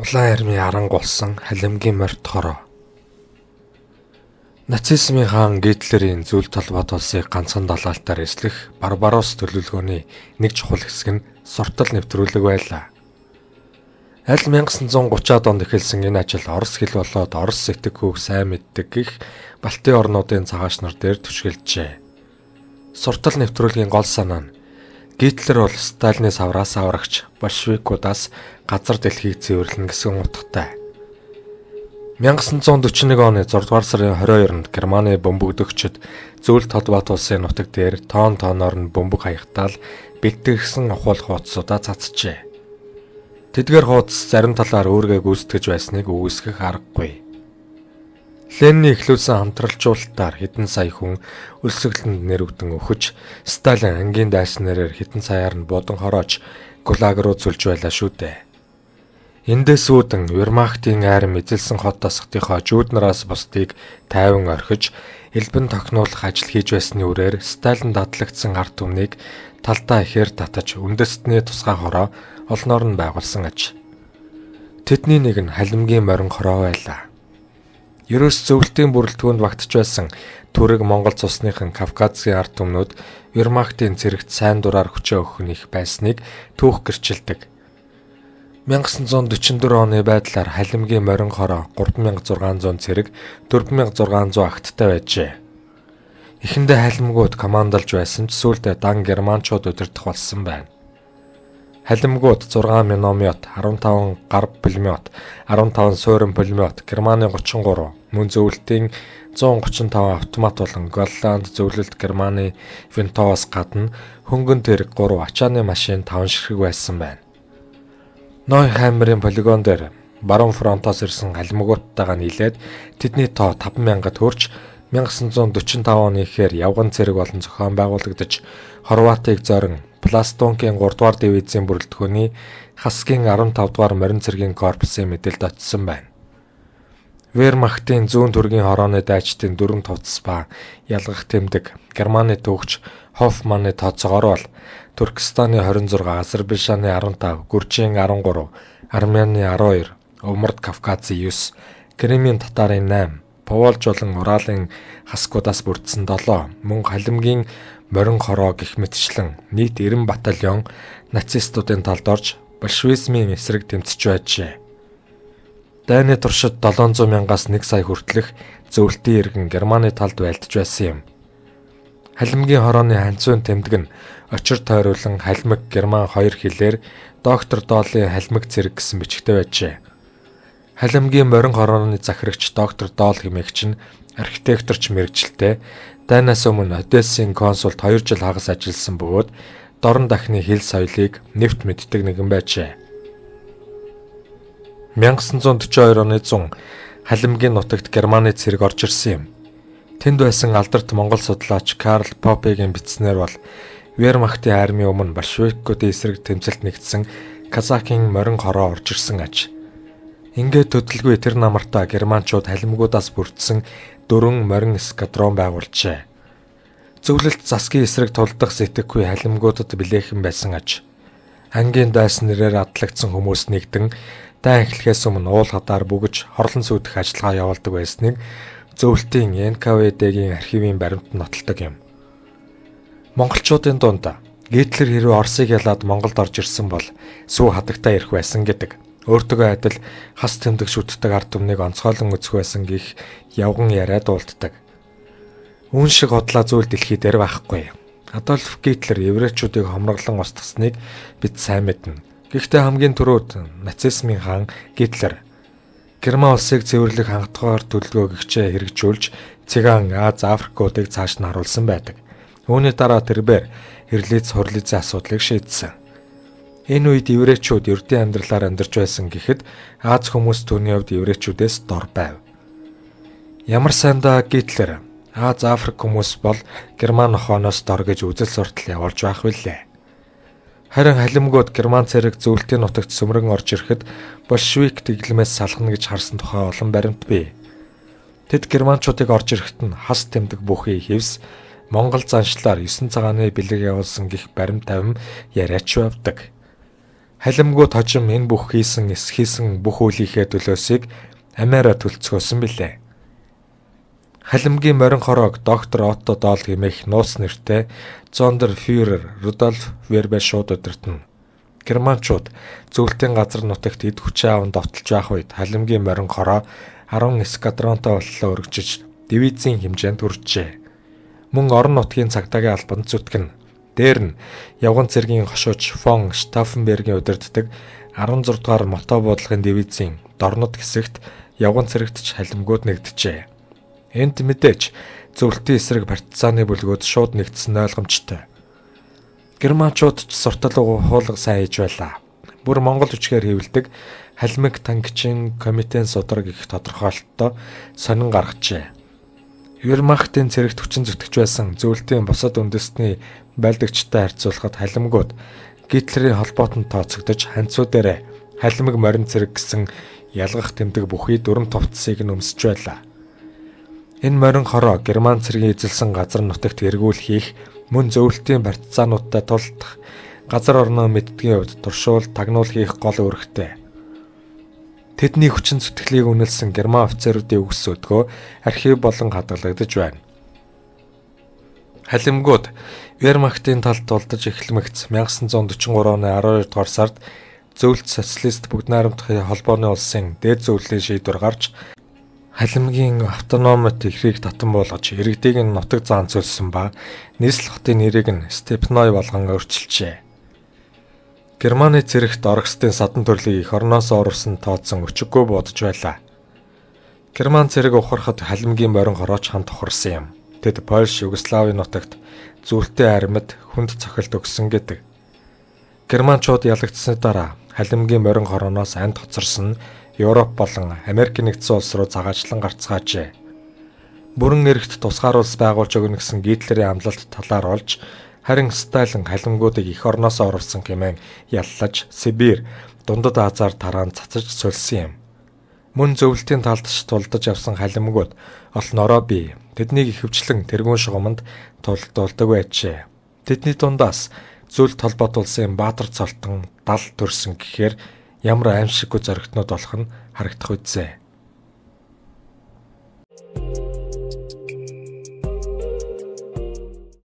Улаан армийн аранга болсон халимгийн морьт хороо. Нацизмын хаан Гитлерийн зүйл талбайд улсыг ганцхан далаалтаар эслэх Барбаросс төлөвлөгөөний нэг чухал хэсэг нь суртал нэвтрүүлэг байлаа. Аль 1930-аад онд эхэлсэн энэ ажил Орос хэл болоод Орос сэтгэхүйг сайн мэддэг гэх Балтийн орнуудын цагаач нар дээр түшгэлжээ. Суртал нэвтрүүлгийн гол санаа нь Гитлер бол Сталины савраас аврагч большевикуудаас газар дэлхийг цэвэрлэнэ гэсэн утгатай. 1941 оны 6 дугаар сарын 22-нд Германы бөмбөгдөгчид зүйл толгойд улсын нутаг дээр тооноор нь бөмбөг хаягтаал бэлтгэгдсэн ухаал хуудасуудаа цацжээ. Тэдгээр хуудас зарим талаар өөргөө гүйцэтгэж байсныг үгүйсгэх аргагүй. Ленин эхлүүлсэн хамтралжуулалтаар хэдэн сая хүн өлсгөлөнд нэрвдэн өхөж, Сталин ангийн дайснараар хэдэн саяар нь бодон хороож гулаг руу зүлж байлаа шүү дээ. Эндээс үүдэн Вермахтын арми эзэлсэн хот тасгтынхоо жүүднараас бусдыг тайван орхиж, элбэн тохинулах ажил хийж байсны үрээр Сталин дадлагдсан ард түмнийг талдаа ихээр татаж үндэстний тусгай хороо олноор нь байгуулсан аж. Тэдний нэг нь халимгийн морин хороо байлаа. Ерөөс зөвлөлтийн бүрэлдэхүүнд багтж байсан түрэг Монгол цусныхан Кавказын ард түмнүүд Вермахтын цэрэгт сайн дураар хүчээ өгөх нь их байсныг түүх гэрчилдэг. 1944 оны байдлаар халимгийн морин хороо 3600 цэрэг 4600 агттай байжээ. Эхэндээ халимгууд командалж байсан ч сүүлдээ дан германчууд удирдах болсон байна. Халимгууд 6 миномет, 15 гар пулемет, 15 суурин пулемет, Германы 33, мөн зөвлөлтийн 135 автомат болон Голланд зөвлөлт Германы Винтовоос гадна хөнгөн тэрэг 3 ачааны машин 5 ширхэг байсан байна. Нойхаймерын полигон дээр баруун фронтоос ирсэн халимгуудтайгаа нийлээд тэдний тоо 5000-д хүрч 1945 оны ихээр явган цэрэг болон зохион байгуулагдаж Хорватыг зорин Пластункийн 3 дугаар дивизийн бүрэлдэхүүний Хасгийн 15 дугаар морин цэргийн корпусын мэдээлд очсон байна. Вермахтын зүүн түргийн хорооны дайчдын 4 товцс ба ялгах тэмдэг Германы төвөгч Хоффманы тооцоогоор бол Туркестаны 26, Азербайджаны 15, Гүржийн 13, Армяны 12, Умард Кавказын 9, Кремийн татарын 8, Поволж болон Уралын хасгуудаас бүрдсэн 7, мөн халимгийн морин хороо гэх мэтчлэн нийт 90 батальон нацистуудын талд орж большевизмын эсрэг тэмцэж байжээ. Дайны туршид 700,000-аас 1 сая хүртэлх зөвлөлтийн иргэн Германы талд байлдж байсан юм. Халимгийн хорооны ханцуун тэмдэг нь очир тойруулан халимг герман 2 хэлээр доктор Доолын халимг цэрэг гэсэн бичгтэй байжээ. Халимгийн морин хорооны захирагч доктор Доол хэмээгч нь архитекторч мэргэжилтэй, дайнаас өмнө Одессын консулт 2 жил хагас ажилласан бөгөөд дорн дахны хэл соёлыг нэвт мэддэг нэгэн байжээ. 1942 оны 100 халимгийн нутагт Германы цэрэг орж ирсэн юм. Тэнд байсан алдарт монгол судлаач Карл Поппегийн бичснээр бол Вермахтын армийн өмнө большевикуудын эсрэг тэмцэлд нэгдсэн Казакийн морин хороо орж ирсэн аж. Ингээд төдөлгүй тэр намартаа германчууд халимгуудаас бүрдсэн 4 морин эскадрон байгуулжээ. Зөвлөлт засгийн эсрэг тулдах сэтгэхгүй халимгуудад билээхэн байсан аж. Ангийн дайсан нэрээр адлагдсан хүмүүс нэгдэн дай эхлэхээс өмнө уул хадаар бүгэж хорлон сүйдэх ажиллагаа явуулдаг байсныг зөвлөлтийн НКВД-гийн архивын баримт нотолдог юм. Монголчуудын дунд Гитлер хэрвээ Оросыг ялаад Монголд орж ирсэн бол сүү хадагтаа ирэх байсан гэдэг. Өөртөө адил хас тэмдэг шүтдэг ард түмнийг онцгойлон үзэх байсан гэх явган яриа дуулддаг. Үүн шиг хотлоо зүйл дэлхий дээр байхгүй. Адольф Гитлер еврейчүүдийг хомроглон устгасныг бид сайн мэднэ. Гэхдээ хамгийн түрүүд нацизмын хаан Гитлер Герман улсыг цэвэрлэх хангалтгаар төлөвлөгөө гихчээ хэрэгжүүлж Циган, Аз, Африкуудыг цааш нь харуулсан байдаг. Үүний дараа тэрбээр Ирлиц хурлицын асуудлыг шийдсэн. Энэ үед еврейчүүд ердийн амьдралаар амьдарч байсан гэхэд Аз хүмүүс түүний хувьд еврейчүүдээс дор байв. Ямар сандаа Гитлер Аз, Африк хүмүүс бол Герман нохооноос дор гэж үзэл суртал явуулж байх билээ. Харин халимгууд Герман цэрэг зөвлөлтийн нутагт сүмрэн орж ирэхэд большевик дэглэмээс салхна гэж харсан тухай олон баримт бий. Тэд германчуудыг орж ирэхэд нь хас тэмдэг бүхий хэвс Монгол заншлаар 9 цагааны бэлэг явуулсан гих баримт тавим яриач явдаг. Халимгууд хожим энэ бүх хийсэн бүх үйлийнхээ төлөөсийг амиараа төлцгөөсөн билээ. Халимгийн морин хороог доктор Отто Доол хэмээх нууц нэртэй Зондер Фюрер Рудольф Вербер шууд удирдна. Германчууд зөвлөлтийн газар нутагт эд хүчээ аван довтолж байх үед халимгийн морин хороо 10 эскадронтой боллоо өргөжж дивизийн хэмжээнд хүрчээ. Мөн орон нутгийн цагдаагийн албанд зүтгэн. Дээр нь явган цэргийн хошууч фон Штауфенбергийн удирддаг 16 дугаар мотобуудлын дивизийн дорнод хэсэгт явган цэрэгтч халимгууд нэгджээ. Энд мэдээж зөвлөлтийн эсрэг партизаны бүлгүүд шууд нэгдсэн ойлгомжтой. Германчууд ч суртал хуулга сайн хийж байлаа. Бүр Монгол хүчээр хэвлэдэг халимаг тангичийн комитен судраг их тодорхойлолттой сонин гаргажээ. Вермахтын цэрэгт хүчин зүтгэж байсан зөвлөлтийн бусад үндэстний байлдагчтай харьцуулахад халимгууд Гитлерийн холбоотонд тооцогдож ханцуу дээр халимаг морин цэрэг гэсэн ялгах тэмдэг бүхий дүрм товцсыг нь өмсөж байлаа. Энэ морин хороо Герман цэргийн эзэлсэн газар нутагт эргүүл хийх мөн зөвлөлтийн партизануудтай тулдах газар орноо мэддгийн хувьд туршуул тагнуул хийх гол үүрэгтэй. Тэдний хүчин зүтгэлийг үнэлсэн герман офицеруудын үгс өдгөө архив болон хадгалагдаж байна. Халимгууд Вермахтын талд тулдаж эхлэмэгц 1943 оны 12 дугаар сард зөвлөлт социалист бүгд найрамдахын холбооны улсын дээд зөвлөлийн шийдвэр гарч халимгийн автономит эрхийг татан болгож иргэдийг нь нутаг заан цөлсөн ба нийслэл хотын нэрийг нь Степной болгон өөрчилжээ. Германы цэрэгт оргистын садан төрлийг эх орноос оруулсан тооцсон өчиггүй бодож байлаа. Герман цэрэг ухрахад халимгийн морин хорооч хамт ухарсан юм. Тэд Польш, Югославийн нутагт зүйлтэй аримд хүнд цохилт өгсөн гэдэг. Германчууд ялагдсны дараа халимгийн морин хорооноос амьд хоцорсон нь Европ болон Америк нэгдсэн улс руу цагаачлан гарцгаажээ. Бүрэн эрхт тусгаар улс байгуулж өгнө гэсэн Гитлерийн амлалт талаар олж, харин Сталин халимгуудыг эх орноос оруулсан хэмээн яллаж Сибирь, Дундад Азаар тараан цацаж сольсон юм. Мөн зөвлөлтийн талдч тулдаж явсан халимгууд олнороо бий. Тэднийг ихэвчлэн тэргуун шугамд тулдуулдаг байжээ. Тэдний дундаас зөвлөлт холбоотулсан Баатар цолтон дал төрсөн гэхээр ямар аимшиггүй зоригтнууд болох нь харагдах үзье.